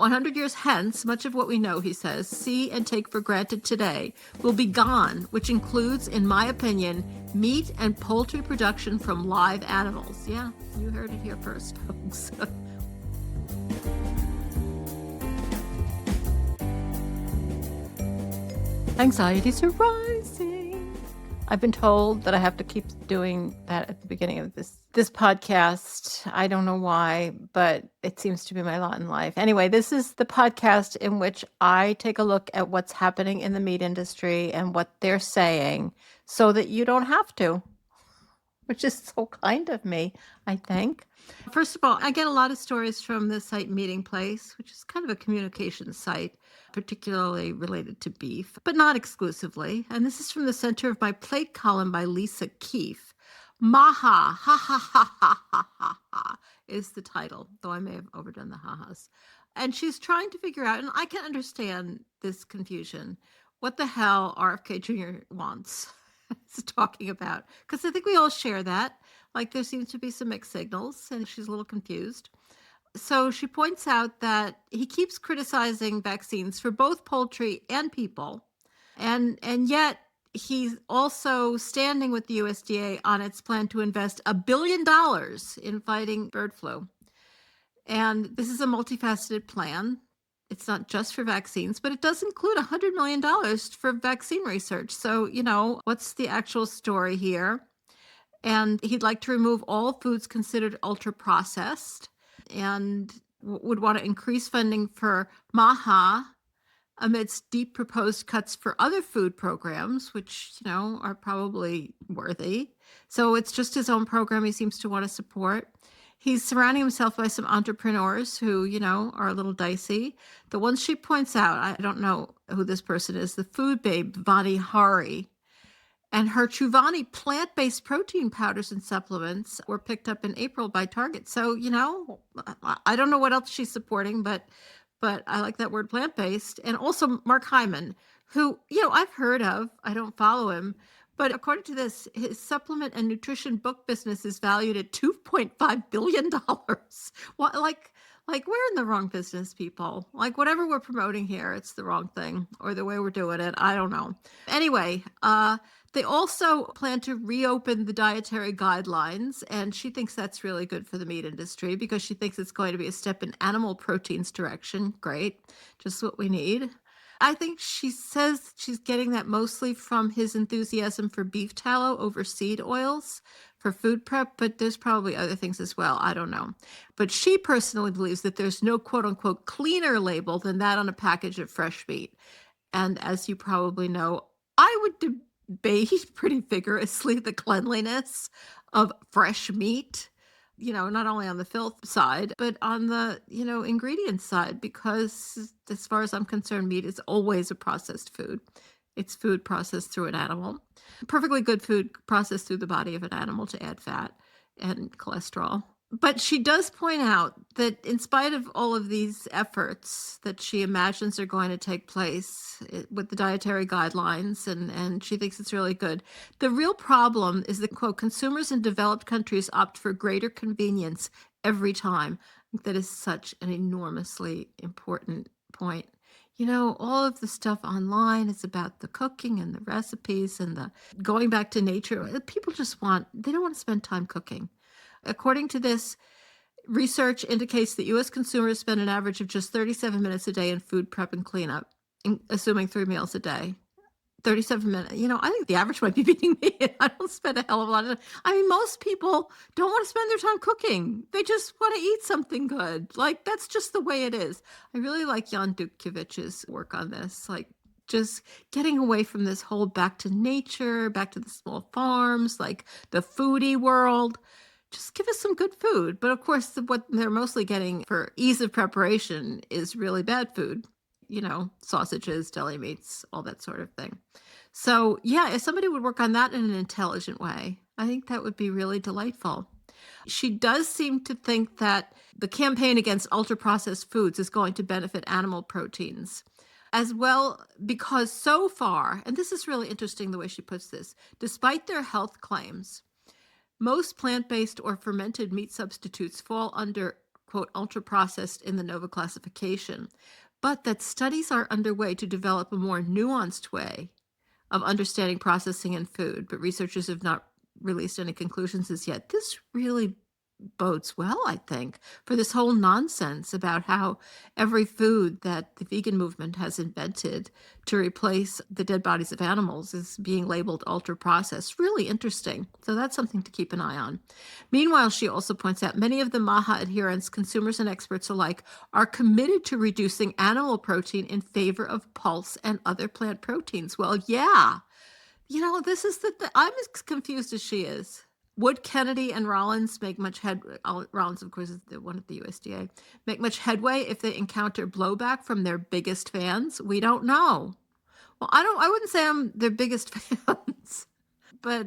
100 years hence, much of what we know, he says, see and take for granted today will be gone, which includes, in my opinion, meat and poultry production from live animals. Yeah, you heard it here first, folks. Anxieties are rising. I've been told that I have to keep doing that at the beginning of this podcast. I don't know why, but it seems to be my lot in life. Anyway, this is the podcast in which I take a look at what's happening in the meat industry and what they're saying so that you don't have to, which is so kind of me, I think. First of all, I get a lot of stories from the site Meeting Place, which is kind of a communication site, particularly related to beef, but not exclusively. And this is from the center of my plate column by Lisa Keefe. Maha, ha ha ha ha ha ha ha is the title, though I may have overdone the ha-has. And she's trying to figure out, and I can understand this confusion, what the hell RFK Jr. wants. Is talking about, because I think we all share that. Like there seems to be some mixed signals, and she's a little confused. So she points out that he keeps criticizing vaccines for both poultry and people, and yet he's also standing with the USDA on its plan to invest $1 billion in fighting bird flu. And this is a multifaceted plan. It's not just for vaccines, but it does include $100 million for vaccine research. So, what's the actual story here? And he'd like to remove all foods considered ultra-processed and would want to increase funding for MAHA amidst deep proposed cuts for other food programs, which, are probably worthy. So it's just his own program he seems to want to support. He's surrounding himself by some entrepreneurs who, are a little dicey. The ones she points out, I don't know who this person is, the food babe, Vani Hari. And her Chuvani plant-based protein powders and supplements were picked up in April by Target. So, I don't know what else she's supporting, but I like that word plant-based. And also Mark Hyman, who, I've heard of. I don't follow him. But according to this, his supplement and nutrition book business is valued at $2.5 billion. What, like we're in the wrong business, people. Like whatever we're promoting here, it's the wrong thing, or the way we're doing it. I don't know. Anyway, they also plan to reopen the dietary guidelines, and she thinks that's really good for the meat industry because she thinks it's going to be a step in animal proteins direction. Great, just what we need. I think she says she's getting that mostly from his enthusiasm for beef tallow over seed oils for food prep, but there's probably other things as well. I don't know. But she personally believes that there's no quote unquote cleaner label than that on a package of fresh meat. And as you probably know, I would debate pretty vigorously the cleanliness of fresh meat. Not only on the filth side, but on the, ingredient side, because as far as I'm concerned, meat is always a processed food. It's food processed through an animal. Perfectly good food processed through the body of an animal to add fat and cholesterol. But she does point out that in spite of all of these efforts that she imagines are going to take place with the dietary guidelines, and she thinks it's really good, the real problem is that, quote, consumers in developed countries opt for greater convenience every time. That is such an enormously important point. All of the stuff online is about the cooking and the recipes and the going back to nature. People they don't want to spend time cooking. According to this, research indicates that U.S. consumers spend an average of just 37 minutes a day in food prep and cleanup, assuming 3 meals a day. 37 minutes. I think the average might be beating me. I don't spend a hell of a lot of time. I mean, most people don't want to spend their time cooking. They just want to eat something good. Like, that's just the way it is. I really like Jan Dukiewicz's work on this. Like, just getting away from this whole back to nature, back to the small farms, like the foodie world. Just give us some good food. But of course, what they're mostly getting for ease of preparation is really bad food. Sausages, deli meats, all that sort of thing. So yeah, if somebody would work on that in an intelligent way, I think that would be really delightful. She does seem to think that the campaign against ultra-processed foods is going to benefit animal proteins as well, because so far, and this is really interesting the way she puts this, despite their health claims, most plant-based or fermented meat substitutes fall under, quote, ultra-processed in the NOVA classification, but that studies are underway to develop a more nuanced way of understanding processing in food, but researchers have not released any conclusions as yet. This really bodes well, I think, for this whole nonsense about how every food that the vegan movement has invented to replace the dead bodies of animals is being labeled ultra processed. Really interesting. So that's something to keep an eye on. Meanwhile, she also points out many of the MAHA adherents, consumers and experts alike, are committed to reducing animal protein in favor of pulse and other plant proteins. Well, yeah. This is I'm as confused as she is. Would Kennedy and Rollins make much Rollins, of course, is the one at the USDA, make much headway if they encounter blowback from their biggest fans? We don't know. Well, I wouldn't say I'm their biggest fans, but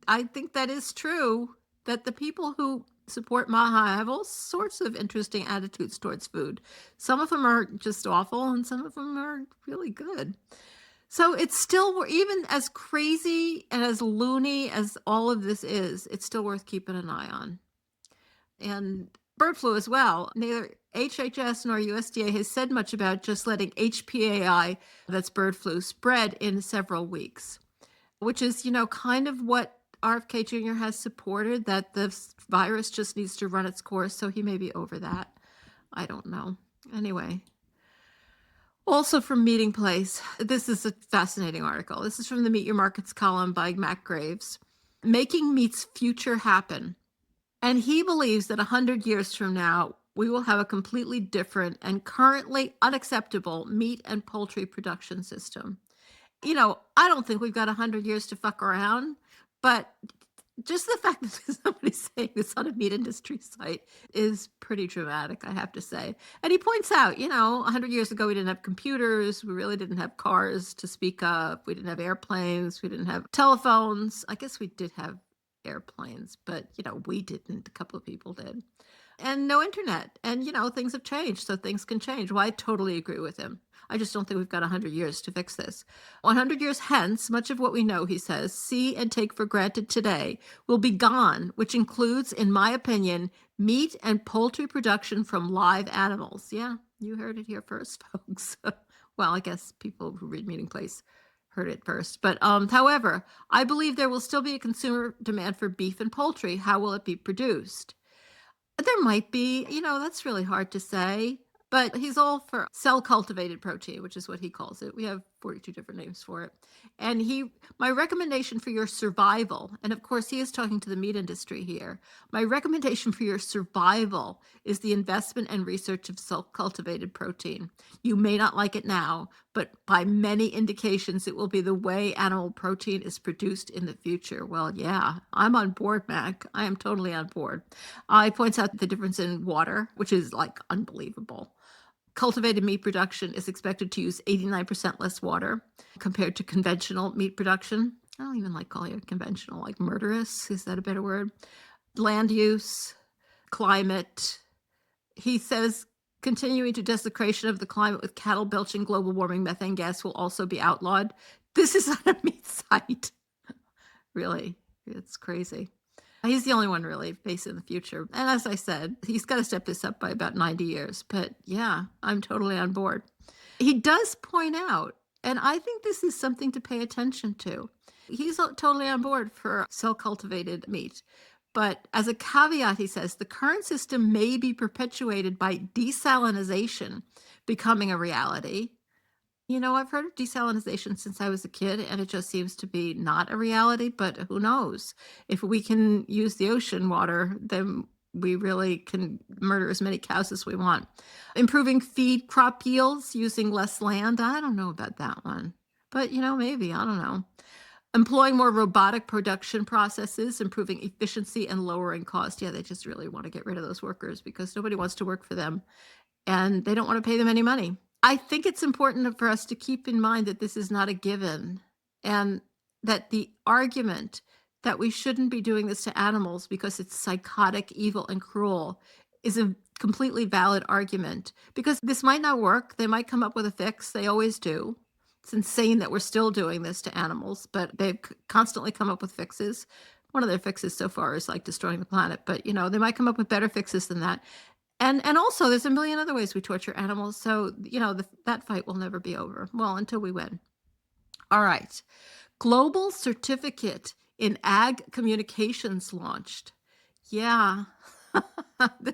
I think that is true, that the people who support MAHA have all sorts of interesting attitudes towards food. Some of them are just awful, and some of them are really good. So it's still, even as crazy and as loony as all of this is, it's still worth keeping an eye on. And bird flu as well. Neither HHS nor USDA has said much about just letting HPAI, that's bird flu, spread in several weeks, which is, kind of what RFK Jr. has supported, that the virus just needs to run its course. So he may be over that. I don't know. Anyway. Also from Meeting Place, this is a fascinating article. This is from the Meet Your Markets column by Matt Graves. Making Meat's Future Happen. And he believes that 100 years from now, we will have a completely different and currently unacceptable meat and poultry production system. I don't think we've got 100 years to fuck around, but just the fact that somebody's saying this on a meat industry site is pretty dramatic, I have to say. And he points out, 100 years ago, we didn't have computers. We really didn't have cars to speak of. We didn't have airplanes. We didn't have telephones. I guess we did have airplanes, but, we didn't. A couple of people did. And no internet. And, things have changed, so things can change. Well, I totally agree with him. I just don't think we've got 100 years to fix this. 100 years hence, much of what we know, he says, see and take for granted today will be gone, which includes, in my opinion, meat and poultry production from live animals. Yeah, you heard it here first, folks. Well, I guess people who read Meeting Place heard it first. But however, I believe there will still be a consumer demand for beef and poultry. How will it be produced? There might be, that's really hard to say. But he's all for cell-cultivated protein, which is what he calls it. We have 42 different names for it. And my recommendation for your survival, and of course he is talking to the meat industry here, my recommendation for your survival is the investment and research of cell-cultivated protein. You may not like it now, but by many indications, it will be the way animal protein is produced in the future. Well, yeah, I'm on board, Mac. I am totally on board. He points out the difference in water, which is like unbelievable. Cultivated meat production is expected to use 89% less water compared to conventional meat production. I don't even like calling it conventional, like murderous. Is that a better word? Land use, climate. He says continuing to desecration of the climate with cattle belching global warming methane gas will also be outlawed. This is on a meat site. Really, it's crazy. He's the only one really facing the future. And as I said, he's got to step this up by about 90 years. But yeah, I'm totally on board. He does point out, and I think this is something to pay attention to, he's totally on board for cell-cultivated meat. But as a caveat, he says, the current system may be perpetuated by desalinization becoming a reality. I've heard of desalinization since I was a kid, and it just seems to be not a reality, but who knows? If we can use the ocean water, then we really can murder as many cows as we want. Improving feed crop yields using less land. I don't know about that one, but maybe, I don't know. Employing more robotic production processes, improving efficiency and lowering cost. Yeah, they just really want to get rid of those workers because nobody wants to work for them and they don't want to pay them any money. I think it's important for us to keep in mind that this is not a given, and that the argument that we shouldn't be doing this to animals because it's psychotic, evil, and cruel is a completely valid argument, because this might not work. They might come up with a fix. They always do. It's insane that we're still doing this to animals, but they've constantly come up with fixes. One of their fixes so far is like destroying the planet, but they might come up with better fixes than that. And also there's a million other ways we torture animals. So, that fight will never be over. Well, until we win. All right. Global certificate in ag communications launched. Yeah.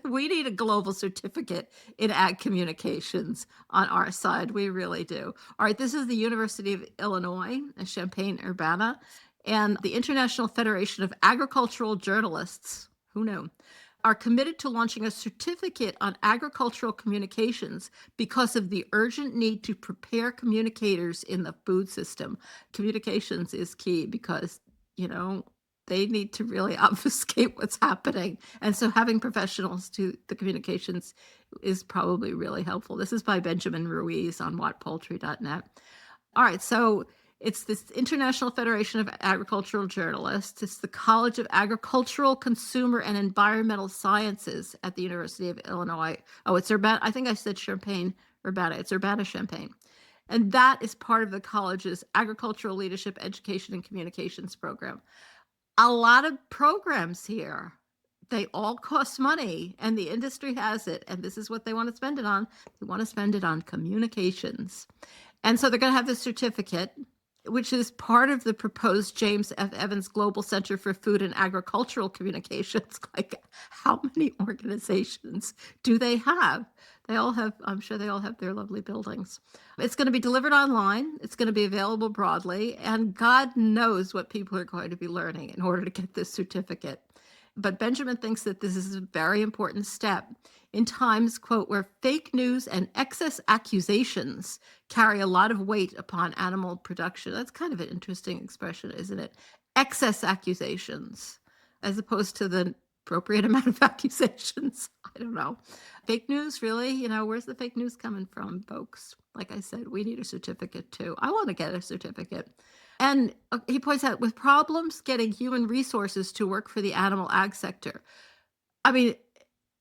We need a global certificate in ag communications on our side. We really do. All right, this is the University of Illinois, Champaign-Urbana, and the International Federation of Agricultural Journalists, who knew, are committed to launching a certificate on agricultural communications because of the urgent need to prepare communicators in the food system. Communications is key because, they need to really obfuscate what's happening. And so having professionals to the communications is probably really helpful. This is by Benjamin Ruiz on whatpoultry.net. All right, so it's this International Federation of Agricultural Journalists. It's the College of Agricultural, Consumer, and Environmental Sciences at the University of Illinois. Oh, it's Urbana. I think I said Champaign-Urbana. It's Urbana-Champaign. And that is part of the college's Agricultural Leadership, Education, and Communications program. A lot of programs here. They all cost money, and the industry has it, and this is what they want to spend it on. They want to spend it on communications. And so they're going to have this certificate, which is part of the proposed James F. Evans Global Center for Food and Agricultural Communications. Like, how many organizations do they have? I'm sure they all have their lovely buildings. It's going to be delivered online. It's going to be available broadly. And God knows what people are going to be learning in order to get this certificate. But Benjamin thinks that this is a very important step in times, quote, where fake news and excess accusations carry a lot of weight upon animal production. That's kind of an interesting expression, isn't it? Excess accusations, as opposed to the appropriate amount of accusations. I don't know. Fake news, really? Where's the fake news coming from, folks? Like I said, we need a certificate too. I want to get a certificate. And he points out, with problems getting human resources to work for the animal ag sector. I mean,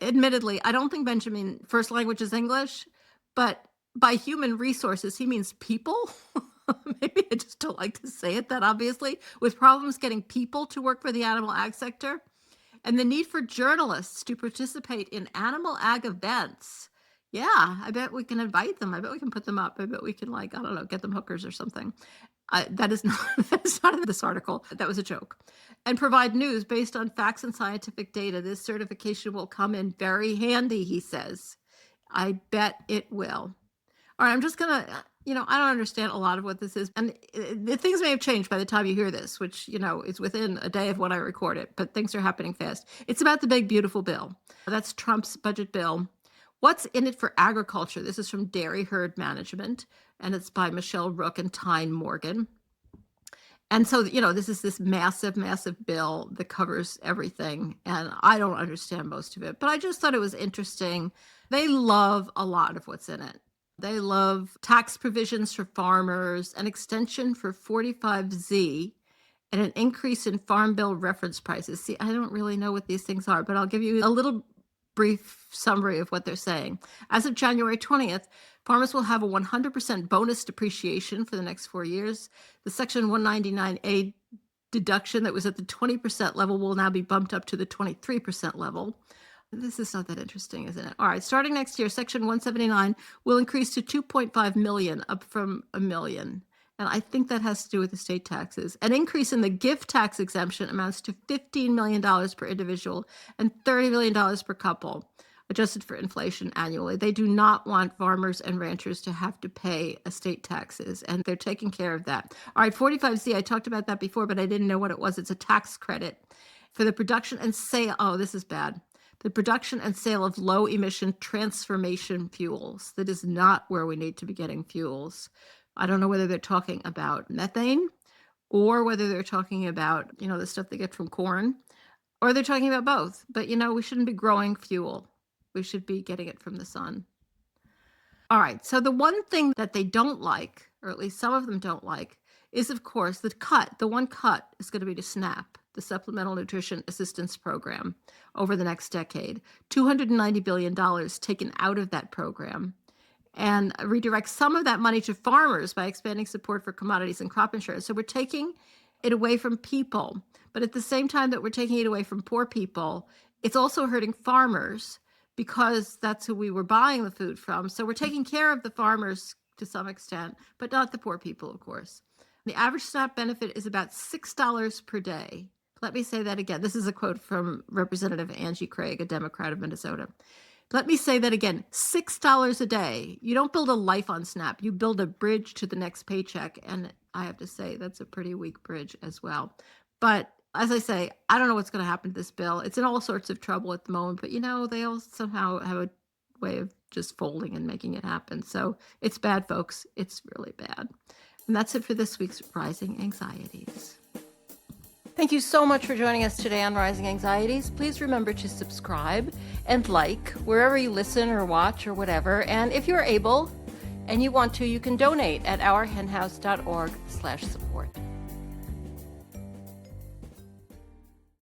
admittedly, I don't think Benjamin first language is English, but by human resources, he means people. Maybe I just don't like to say it that obviously. With problems getting people to work for the animal ag sector, and the need for journalists to participate in animal ag events. Yeah, I bet we can invite them. I bet we can put them up. I bet we can, I don't know, get them hookers or something. That is not in this article. That was a joke. And provide news based on facts and scientific data. This certification will come in very handy, he says. I bet it will. All right, I'm just going to, I don't understand a lot of what this is. And things may have changed by the time you hear this, which, is within a day of when I record it, but things are happening fast. It's about the big, beautiful bill. That's Trump's budget bill. What's in it for agriculture? This is from Dairy Herd Management, and it's by Michelle Rook and Tyne Morgan. And so, this is this massive, massive bill that covers everything. And I don't understand most of it, but I just thought it was interesting. They love a lot of what's in it. They love tax provisions for farmers, an extension for 45Z, and an increase in Farm Bill reference prices. See, I don't really know what these things are, but I'll give you a little brief summary of what they're saying. As of January 20th, farmers will have a 100% bonus depreciation for the next 4 years. The Section 199A deduction that was at the 20% level will now be bumped up to the 23% level. This is not that interesting, isn't it? All right, starting next year, Section 179 will increase to 2.5 million, up from $1 million. And I think that has to do with the state taxes. An increase in the gift tax exemption amounts to $15 million per individual and $30 million per couple, adjusted for inflation annually. They do not want farmers and ranchers to have to pay state taxes, and they're taking care of that. All right, 45Z, I talked about that before, but I didn't know what it was. It's a tax credit for the production and sale. Oh, this is bad. The production and sale of low-emission transformation fuels. That is not where we need to be getting fuels. I don't know whether they're talking about methane or whether they're talking about, the stuff they get from corn, or they're talking about both. But, we shouldn't be growing fuel. We should be getting it from the sun. All right. So the one thing that they don't like, or at least some of them don't like, is, of course, the one cut is going to be to SNAP, the Supplemental Nutrition Assistance Program, over the next decade. $290 billion taken out of that program, and redirect some of that money to farmers by expanding support for commodities and crop insurance. So we're taking it away from people, but at the same time that we're taking it away from poor people, it's also hurting farmers because that's who we were buying the food from. So we're taking care of the farmers to some extent, but not the poor people, of course. The average SNAP benefit is about $6 per day. Let me say that again. This is a quote from Representative Angie Craig, a Democrat of Minnesota. Let me say that again, $6 a day. You don't build a life on SNAP. You build a bridge to the next paycheck. And I have to say, that's a pretty weak bridge as well. But as I say, I don't know what's going to happen to this bill. It's in all sorts of trouble at the moment, but they all somehow have a way of just folding and making it happen. So it's bad, folks. It's really bad. And that's it for this week's Rising Anxieties. Thank you so much for joining us today on Rising Anxieties. Please remember to subscribe and like wherever you listen or watch or whatever. And if you're able and you want to, you can donate at ourhenhouse.org/support.